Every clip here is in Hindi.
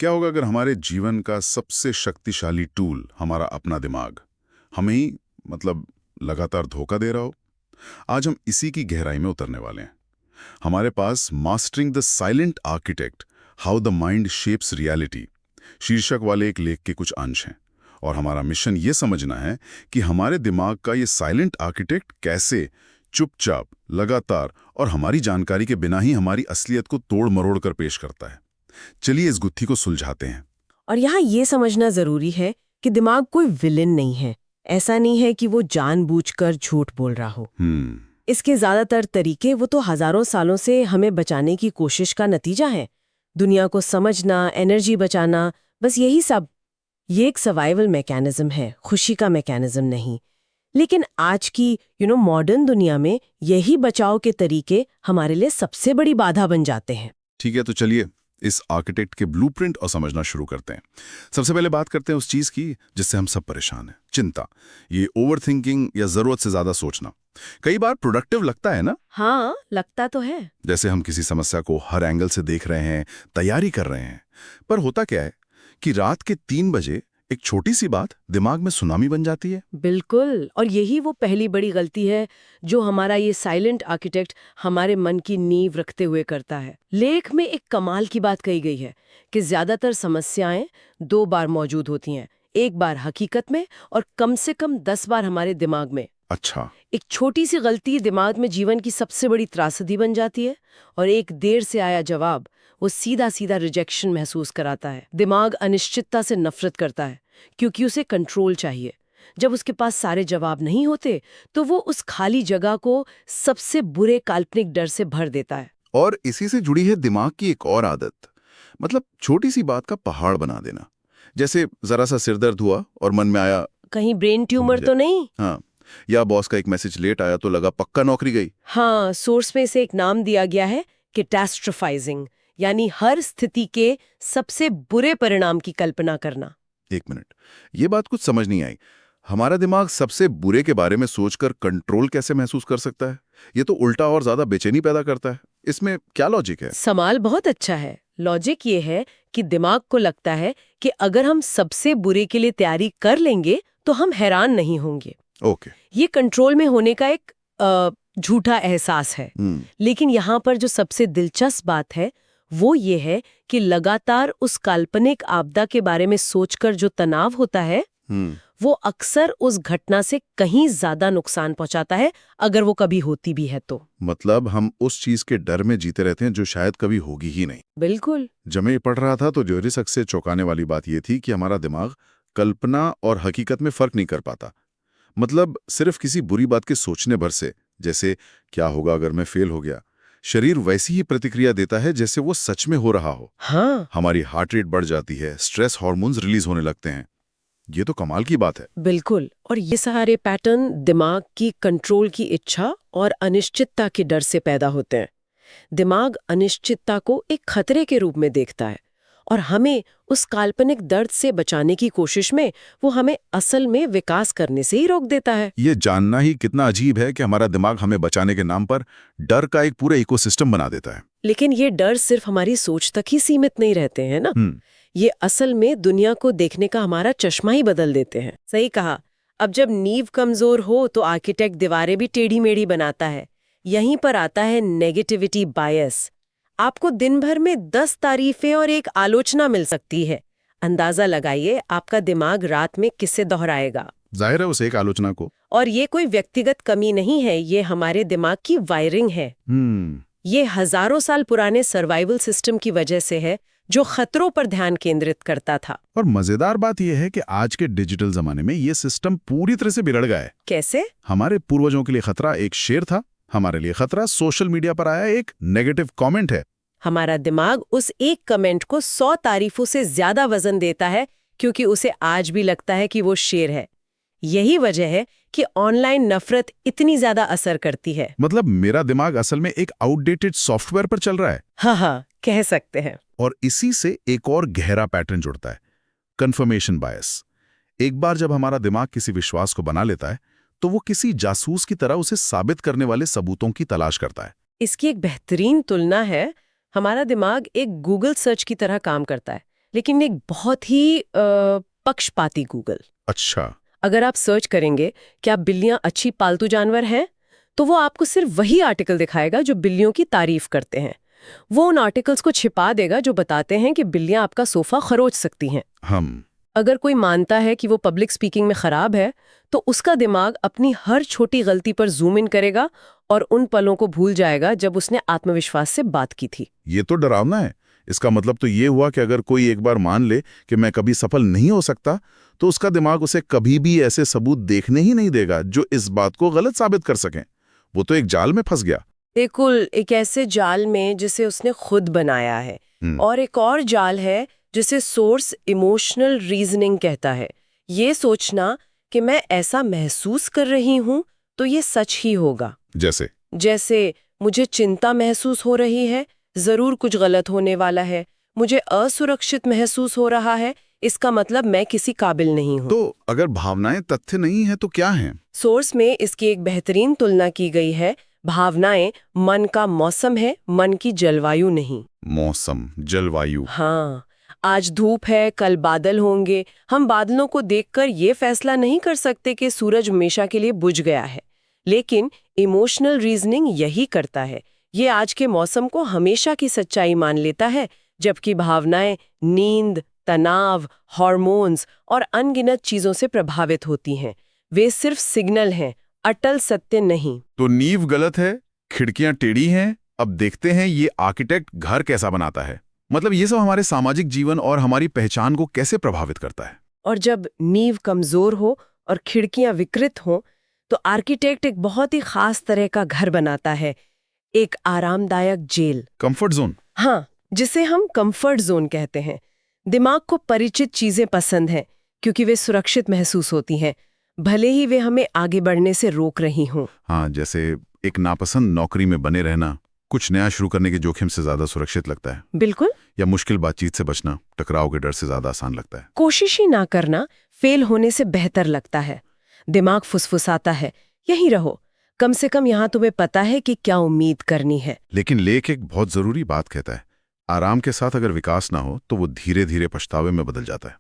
क्या होगा अगर हमारे जीवन का सबसे शक्तिशाली टूल हमारा अपना दिमाग हमें ही मतलब लगातार धोखा दे रहा हो? आज हम इसी की गहराई में उतरने वाले हैं। हमारे पास mastering the silent architect, how the mind shapes reality शीर्षक वाले एक लेख के कुछ अंश हैं, और हमारा मिशन ये समझना है कि हमारे दिमाग का ये साइलेंट आर्किटेक्ट कैसे चुपचाप, लगातार और हमारी जानकारी के बिना ही हमारी असलियत को तोड़ मरोड़ कर पेश करता है। चलिए इस गुत्थी को सुलझाते हैं। और यहाँ ये समझना जरूरी है कि दिमाग कोई विलेन नहीं है। ऐसा नहीं है कि वो जानबूझकर झूठ बोल रहा हो। इसके ज्यादातर तरीके वो तो हजारों सालों से हमें बचाने की कोशिश का नतीजा है। दुनिया को समझना, एनर्जी बचाना, बस यही सब। ये एक सर्वाइवल मैकेनिज्म है, खुशी का मैकेनिज्म नहीं। लेकिन आज की मॉडर्न दुनिया में यही बचाव के तरीके हमारे लिए सबसे बड़ी बाधा बन जाते हैं। ठीक है, तो चलिए इस आर्किटेक्ट के ब्लूप्रिंट और समझना शुरू करते हैं। सबसे पहले बात करते हैं उस चीज की जिससे हम सब परेशान हैं, चिंता। ये ओवरथिंकिंग या जरूरत से ज्यादा सोचना कई बार प्रोडक्टिव लगता है ना? हाँ, लगता तो है। जैसे हम किसी समस्या को हर एंगल से देख रहे हैं, तैयारी कर रहे हैं, पर होता क्या है कि रात के 3 बजे एक छोटी सी बात दिमाग में सुनामी बन जाती है। बिल्कुल, और यही वो पहली बड़ी गलती है जो हमारा ये साइलेंट आर्किटेक्ट हमारे मन की नींव रखते हुए करता है। लेख में एक कमाल की बात कही गई है कि ज्यादातर समस्याएं 2 बार मौजूद होती हैं, एक बार हकीकत में और कम से कम 10 बार हमारे दिमाग में। अच्छा। एक छोटी सी गलती दिमाग में जीवन की सबसे बड़ी त्रासदी बन जाती है, और एक देर से आया जवाब वो सीधा सीधा रिजेक्शन महसूस कराता है। दिमाग अनिश्चितता से नफरत करता है क्योंकि उसे कंट्रोल चाहिए। जब उसके पास सारे जवाब नहीं होते तो वो उस खाली जगह को सबसे बुरे काल्पनिक डर से भर देता है। और इसी से जुड़ी है दिमाग की एक और आदत, मतलब छोटी सी बात का पहाड़ बना देना। जैसे जरा सा सिरदर्द हुआ और मन में आया कहीं ब्रेन ट्यूमर तो नहीं। हाँ, या बॉस का एक मैसेज लेट आया तो लगा पक्का नौकरी गई। हाँ, सोर्स में से एक नाम दिया गया है, कैटास्ट्रोफाइजिंग, यानी हर स्थिति के सबसे बुरे परिणाम की कल्पना करना। 1 मिनट, ये बात कुछ समझ नहीं आई। हमारा दिमाग सबसे बुरे के बारे में सोचकर कंट्रोल कैसे महसूस कर सकता है? ये तो उल्टा और ज्यादा बेचैनी पैदा करता है। इसमें क्या लॉजिक है? सवाल बहुत अच्छा है। लॉजिक ये है कि दिमाग को लगता है कि अगर हम सबसे बुरे के लिए तैयारी कर लेंगे तो हम हैरान नहीं होंगे। ओके। ये कंट्रोल में होने का एक झूठा एहसास है। लेकिन यहाँ पर जो सबसे दिलचस्प बात है वो ये है कि लगातार उस काल्पनिक आपदा के बारे में सोचकर जो तनाव होता है वो अक्सर उस घटना से कहीं ज्यादा नुकसान पहुंचाता है, अगर वो कभी होती भी है तो। मतलब हम उस चीज के डर में जीते रहते हैं जो शायद कभी होगी ही नहीं। बिल्कुल। जब मैं ये पढ़ रहा था तो जोरी शख्स से चौंकाने वाली बात ये थी कि हमारा दिमाग कल्पना और हकीकत में फर्क नहीं कर पाता। मतलब सिर्फ किसी बुरी बात के सोचने भर से, जैसे क्या होगा अगर मैं फेल हो गया, शरीर वैसी ही प्रतिक्रिया देता है जैसे वो सच में हो रहा हो। हाँ, हमारी हार्ट रेट बढ़ जाती है, स्ट्रेस हार्मोन्स रिलीज होने लगते हैं। ये तो कमाल की बात है। बिल्कुल। और ये सारे पैटर्न दिमाग की कंट्रोल की इच्छा और अनिश्चितता के डर से पैदा होते हैं। दिमाग अनिश्चितता को एक खतरे के रूप में देखता है, और हमें उस काल्पनिक दर्द से बचाने की कोशिश में वो हमें असल में विकास करने से ही रोक देता है। ये जानना ही कितना अजीब है कि हमारा दिमाग हमें बचाने के नाम पर डर का एक पूरा इकोसिस्टम बना देता है। लेकिन ये डर सिर्फ हमारी सोच तक ही सीमित नहीं रहते हैं ना। ये असल में दुनिया को देखने का हमारा चश्मा ही बदल देते हैं। सही कहा। अब जब नींव कमजोर हो तो आर्किटेक्ट दीवारें भी टेढ़ी मेढ़ी बनाता है। यहीं पर आता है नेगेटिविटी बायस। आपको दिन भर में 10 तारीफें और एक आलोचना मिल सकती है। अंदाजा लगाइए आपका दिमाग रात में किससे दोहराएगा। जाहिर है उस एक आलोचना को। और ये कोई व्यक्तिगत कमी नहीं है, ये हमारे दिमाग की वायरिंग है। ये हजारों साल पुराने सर्वाइवल सिस्टम की वजह से है जो खतरों पर ध्यान केंद्रित करता था। और मजेदार बात यह है कि आज के डिजिटल जमाने में ये सिस्टम पूरी तरह से बिगड़ गया है। कैसे? हमारे पूर्वजों के लिए खतरा एक शेर था, हमारे लिए खतरा सोशल मीडिया पर आया एक नेगेटिव कमेंट है। हमारा दिमाग उस एक कमेंट को 100 तारीफों से ज्यादा वजन देता है क्योंकि उसे आज भी लगता है कि वो शेर है। यही वजह है कि ऑनलाइन नफरत इतनी ज्यादा असर करती है। मतलब मेरा दिमाग असल में एक आउटडेटेड सॉफ्टवेयर पर चल रहा है। हाँ, कह सकते हैं। और इसी से एक और गहरा पैटर्न जुड़ता है, कंफर्मेशन बायस। एक बार जब हमारा दिमाग किसी विश्वास को बना लेता है तो वो किसी जासूस की तरह उसे साबित करने वाले सबूतों की तलाश करता है। इसकी एक बेहतरीन तुलना है, हमारा दिमाग एक गूगल सर्च की तरह काम करता है, लेकिन एक बहुत ही पक्षपाती गूगल। अच्छा। अगर आप सर्च करेंगे क्या बिल्लियां अच्छी पालतू जानवर हैं, तो वो आपको सिर्फ वही आर्टिकल दिखाएगा जो बिल्लियों की तारीफ करते हैं। वो उन आर्टिकल्स को छिपा देगा जो बताते हैं कि बिल्लियां आपका सोफा खरोच सकती हैं। अगर कोई मानता है कि वो पब्लिक स्पीकिंग में खराब है, तो उसका दिमाग अपनी हर छोटी गलती पर जूम इन करेगा और उन पलों को भूल जाएगा जब उसने आत्मविश्वास से बात की थी। ये तो डरावना है। इसका मतलब तो ये हुआ कि अगर कोई एक बार मान ले कि मैं कभी सफल नहीं हो सकता, तो उसका दिमाग उसे कभी भी ऐसे सबूत देखने ही नहीं देगा जो इस बात को गलत साबित कर सकें। वो तो एक जाल में फंस गया। बिल्कुल, एक ऐसे जाल में जिसे उसने खुद बनाया है। और एक और जाल है जिसे सोर्स इमोशनल रीजनिंग कहता है। ये सोचना कि मैं ऐसा महसूस कर रही हूं तो ये सच ही होगा। जैसे मुझे चिंता महसूस हो रही है, जरूर कुछ गलत होने वाला है। मुझे असुरक्षित महसूस हो रहा है, इसका मतलब मैं किसी काबिल नहीं हूं। तो अगर भावनाएं तथ्य नहीं है तो क्या है? सोर्स में इसकी एक बेहतरीन तुलना की गई है। भावनाएं मन का मौसम है, मन की जलवायु नहीं। मौसम, जलवायु। हाँ, आज धूप है, कल बादल होंगे। हम बादलों को देखकर ये फैसला नहीं कर सकते कि सूरज हमेशा के लिए बुझ गया है, लेकिन इमोशनल रीजनिंग यही करता है। ये आज के मौसम को हमेशा की सच्चाई मान लेता है, जबकि भावनाएं नींद, तनाव, हार्मोन्स और अनगिनत चीजों से प्रभावित होती हैं। वे सिर्फ सिग्नल हैं, अटल सत्य नहीं। तो नींव गलत है, खिड़कियां टेढ़ी हैं। अब देखते हैं ये आर्किटेक्ट घर कैसा बनाता है। मतलब ये सब हमारे सामाजिक जीवन और हमारी पहचान को कैसे प्रभावित करता है। और जब नींव कमजोर हो और खिड़कियां विकृत हों, तो आर्किटेक्ट एक बहुत ही खास तरह का घर बनाता है, एक आरामदायक जेल, कंफर्ट जोन। हाँ, जिसे हम कंफर्ट जोन कहते हैं। दिमाग को परिचित चीजें पसंद हैं क्योंकि वे सुरक्षित महसूस होती हैं, भले ही वे हमें आगे बढ़ने से रोक रही हों। हाँ, जैसे एक नापसंद नौकरी में बने रहना कुछ नया शुरू करने के जोखिम से ज्यादा सुरक्षित लगता है। बिल्कुल। या मुश्किल बातचीत से बचना टकराव के डर से ज्यादा आसान लगता है। कोशिश ही ना करना फेल होने से बेहतर लगता है। दिमाग फुसफुसाता है, यहीं रहो, कम से कम यहाँ तुम्हें पता है कि क्या उम्मीद करनी है। लेकिन लेख एक बहुत जरूरी बात कहता है, आराम के साथ अगर विकास ना हो तो वो धीरे धीरे पछतावे में बदल जाता है।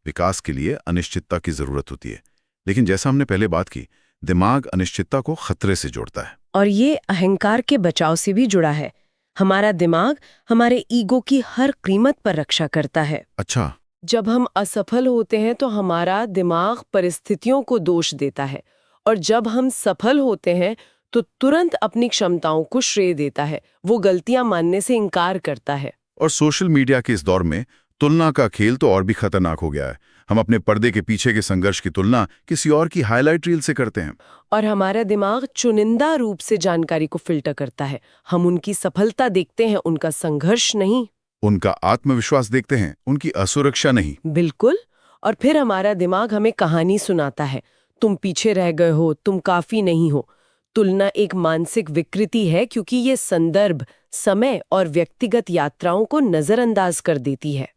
विकास के लिए अनिश्चितता की जरूरत होती है, लेकिन जैसा हमने पहले बात की, दिमाग अनिश्चितता को खतरे से जोड़ता है। और ये अहंकार के बचाव से भी जुड़ा है। हमारा दिमाग हमारे ईगो की हर कीमत पर रक्षा करता है। अच्छा। जब हम असफल होते हैं तो हमारा दिमाग परिस्थितियों को दोष देता है, और जब हम सफल होते हैं तो तुरंत अपनी क्षमताओं को श्रेय देता है। वो गलतियां मानने से इनकार करता है। और सोशल मीडिया के इस दौर में तुलना का खेल तो और भी खतरनाक हो गया है। हम अपने पर्दे के पीछे के संघर्ष की तुलना किसी और की हाईलाइट रील से करते हैं। और हमारा दिमाग चुनिंदा रूप से जानकारी को फिल्टर करता है। हम उनकी सफलता देखते हैं, उनका संघर्ष नहीं। उनका आत्मविश्वास देखते हैं, उनकी असुरक्षा नहीं। बिल्कुल। और फिर हमारा दिमाग हमें कहानी सुनाता है, तुम पीछे रह गए हो, तुम काफी नहीं हो। तुलना एक मानसिक विकृति है क्योंकि ये संदर्भ, समय और व्यक्तिगत यात्राओं को नजरअंदाज कर देती है।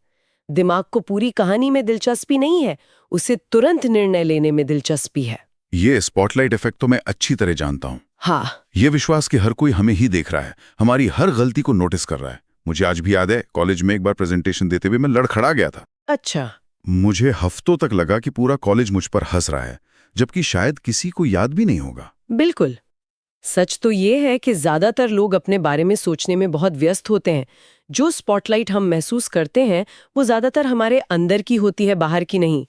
दिमाग को पूरी कहानी में दिलचस्पी नहीं है, उसे तुरंत निर्णय लेने में दिलचस्पी है। ये स्पॉटलाइट इफेक्ट तो मैं अच्छी तरह जानता हूँ। हाँ, ये विश्वास कि हर कोई हमें ही देख रहा है, हमारी हर गलती को नोटिस कर रहा है। मुझे आज भी याद है, कॉलेज में एक बार प्रेजेंटेशन देते हुए मैं लड़खड़ा गया था। अच्छा। मुझे हफ्तों तक लगा कि पूरा कॉलेज मुझ पर हंस रहा है, जबकि शायद किसी को याद भी नहीं होगा। बिल्कुल। सच तो ये है कि ज्यादातर लोग अपने बारे में सोचने में बहुत व्यस्त होते हैं। जो स्पॉटलाइट हम महसूस करते हैं वो ज्यादातर हमारे अंदर की होती है, बाहर की नहीं।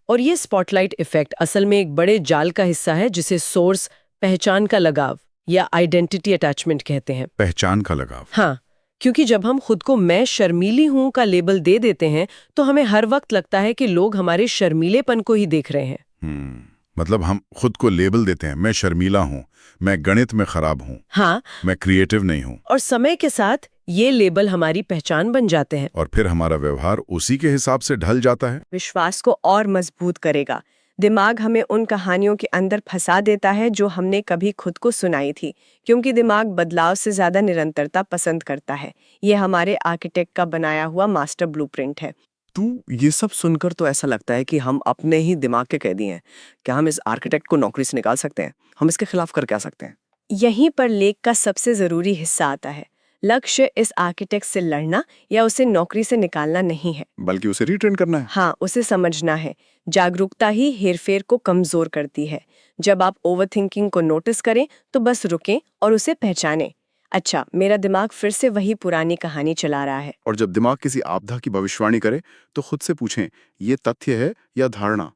और ये स्पॉटलाइट इफेक्ट असल में एक बड़े जाल का हिस्सा है जिसे सोर्स पहचान का लगाव या आइडेंटिटी अटैचमेंट कहते हैं। पहचान का लगाव। हाँ, क्योंकि जब हम खुद को मैं शर्मीली हूं का लेबल दे देते हैं तो हमें हर वक्त लगता है कि लोग हमारे शर्मीलेपन को ही देख रहे हैं। मतलब हम खुद को लेबल देते हैं, मैं शर्मीला हूँ, मैं गणित में खराब हूँ, हाँ, मैं क्रिएटिव नहीं हूँ। और समय के साथ ये लेबल हमारी पहचान बन जाते हैं। और फिर हमारा व्यवहार उसी के हिसाब से ढल जाता है। विश्वास को और मजबूत करेगा। दिमाग हमें उन कहानियों के अंदर फंसा देता है जो हमने कभी खुद को सुनाई थी, क्योंकि दिमाग बदलाव से ज्यादा निरंतरता पसंद करता है। ये हमारे आर्किटेक्ट का बनाया हुआ मास्टर ब्लूप्रिंट है। ये सब सुनकर तो ऐसा लगता है कि हम अपने ही दिमाग के कैदी हैं। क्या हम इस आर्किटेक्ट को नौकरी से निकाल सकते हैं? हम इसके खिलाफ कर क्या सकते हैं? यहीं पर लेख का सबसे जरूरी हिस्सा आता है। लक्ष्य इस आर्किटेक्ट से लड़ना या उसे नौकरी से निकालना नहीं है, बल्कि उसे रिट्रेन करना है। हाँ, उसे समझना है। जागरूकता ही हेरफेर को कमजोर करती है। जब आप ओवरथिंकिंग को नोटिस करें तो बस रुकें और उसे पहचानें। अच्छा, मेरा दिमाग फिर से वही पुरानी कहानी चला रहा है। और जब दिमाग किसी आपदा की भविष्यवाणी करे तो खुद से पूछें, ये तथ्य है या धारणा?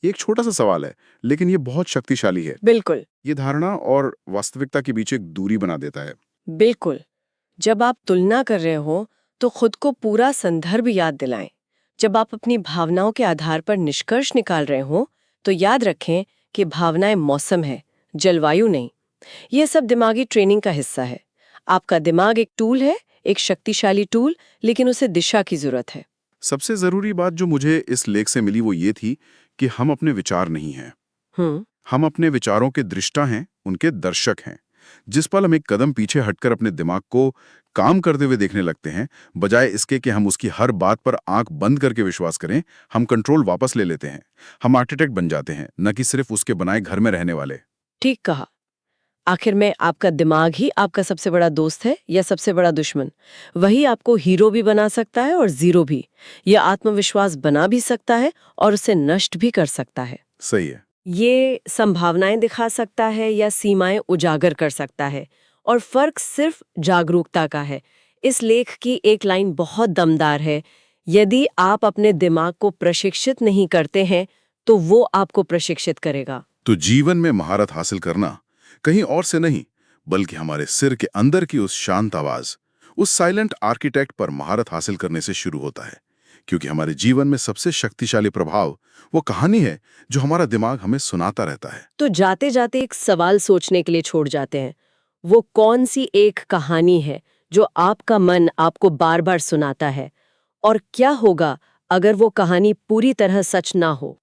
ये एक छोटा सा सवाल है, लेकिन ये बहुत शक्तिशाली है। बिल्कुल, ये धारणा और वास्तविकता के बीच एक दूरी बना देता है। बिल्कुल। जब आप तुलना कर रहे हो तो खुद को पूरा संदर्भ याद दिलाएं। जब आप अपनी भावनाओं के आधार पर निष्कर्ष निकाल रहे हो तो याद रखें कि भावनाएं मौसम है, जलवायु नहीं। यह सब दिमागी ट्रेनिंग का हिस्सा है। आपका दिमाग एक टूल है, एक शक्तिशाली टूल, लेकिन उसे दिशा की जरूरत है। सबसे जरूरी बात जो मुझे इस लेख से मिली वो ये थी कि हम अपने विचार नहीं हैं। हम अपने विचारों के दृष्टा हैं, उनके दर्शक हैं। जिस पल हम एक कदम पीछे हटकर अपने दिमाग को काम करते हुए देखने लगते हैं, बजाय इसके कि हम उसकी हर बात पर आंख बंद करके विश्वास करें, हम कंट्रोल वापस ले लेते हैं। हम आर्किटेक्ट बन जाते हैं, न कि सिर्फ उसके बनाए घर में रहने वाले। ठीक कहा। आखिर में आपका दिमाग ही आपका सबसे बड़ा दोस्त है या सबसे बड़ा दुश्मन? वही आपको हीरो भी बना सकता है और जीरो भी। यह आत्मविश्वास बना भी सकता है और उसे नष्ट भी कर सकता है। सही है। ये संभावनाएं दिखा सकता है या सीमाएं उजागर कर सकता है, और फर्क सिर्फ जागरूकता का है। इस लेख की एक लाइन बहुत दमदार है, यदि आप अपने दिमाग को प्रशिक्षित नहीं करते हैं तो वो आपको प्रशिक्षित करेगा। तो जीवन में महारत हासिल करना कहीं और से नहीं, बल्कि हमारे सिर के अंदर की उस शांत आवाज, उस साइलेंट आर्किटेक्ट पर महारत हासिल करने से शुरू होता है। क्योंकि हमारे जीवन में सबसे शक्तिशाली प्रभाव वो कहानी है जो हमारा दिमाग हमें सुनाता रहता है। तो जाते जाते एक सवाल सोचने के लिए छोड़ जाते हैं। वो कौन सी एक कहानी है जो आपका मन आपको बार बार सुनाता है? और क्या होगा अगर वो कहानी पूरी तरह सच ना हो?